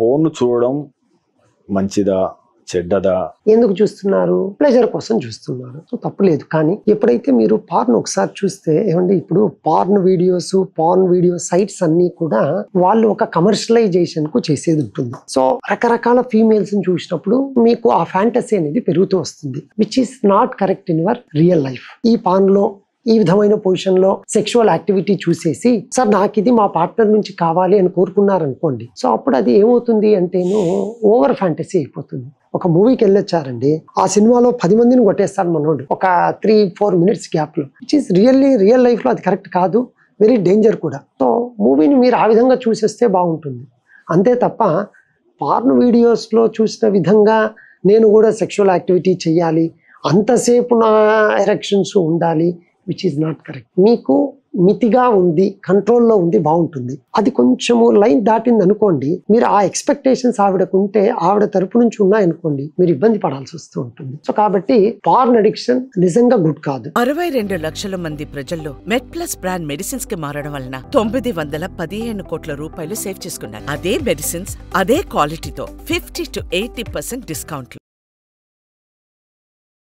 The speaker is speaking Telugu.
ఫోన్ చూడడం మంచిదా చెడ్డదా? ఎందుకు చూస్తున్నారు? ప్లెజర్ కోసం చూస్తున్నారు. సో తప్పు లేదు. కానీ ఎప్పుడైతే మీరు పార్న్ ఒకసారి చూస్తే ఏమండి, ఇప్పుడు పార్న్ వీడియో సైట్స్ అన్ని కూడా వాళ్ళు ఒక కమర్షియలైజేషన్ కు చేసేది ఉంటుంది. సో రకరకాల ఫీమేల్స్ ని చూసినప్పుడు మీకు ఆ ఫ్యాంటసీ అనేది పెరుగుతూ వస్తుంది, which is not correct in your real life. ఈ పార్న్ లో ఈ విధమైన పొజిషన్ లో సెక్షువల్ యాక్టివిటీ చూసేసి సార్ నాకు ఇది మా పార్ట్నర్ నుంచి కావాలి అని కోరుకున్నారనుకోండి, సో అప్పుడు అది ఏమవుతుంది అంటేను ఓవర్ ఫ్యాంటసీ అయిపోతుంది. ఒక మూవీకి వెళ్ళొచ్చారండి, ఆ సినిమాలో 10 మందిని కొట్టేస్తాడు మనోడు ఒక 3-4 మినిట్స్ గ్యాప్ లో, విచ్ ఈస్ రియల్ లైఫ్ లో అది కరెక్ట్ కాదు, వెరీ డేంజర్ కూడా. సో మూవీని మీరు ఆ విధంగా చూసేస్తే బాగుంటుంది. అంతే తప్ప పార్న్ వీడియోస్ లో చూసిన విధంగా నేను కూడా సెక్షువల్ యాక్టివిటీ చెయ్యాలి, అంతసేపు నా ఎరెక్షన్స్ ఉండాలి, విచ్ ఈజ్ నాట్ కరెక్ట్. మీకు మితిగా ఉంది, కంట్రోల్లో ఉంది, బాగుంటుంది. అది కొంచెము లైన్ దాటింది అనుకోండి, మీరు ఆ ఎక్స్పెక్టేషన్స్ ఆవిడకు ఉంటే ఆవిడ తరపు నుంచి ఉన్నాయనుకోండి, మీరు ఇబ్బంది పడాల్సి వస్తూ ఉంటుంది. సో కాబట్టి పార్న్ అడిక్షన్ నిజంగా గుడ్ కాదు. 62 లక్షల మంది ప్రజల్లో మెడ్ ప్లస్ బ్రాండ్ మెడిసిన్స్ కి మారడం వలన 915 కోట్ల రూపాయలు సేవ్ చేసుకున్నారు. అదే మెడిసిన్స్ అదే క్వాలిటీతో 50 to 80% డిస్కౌంట్లు.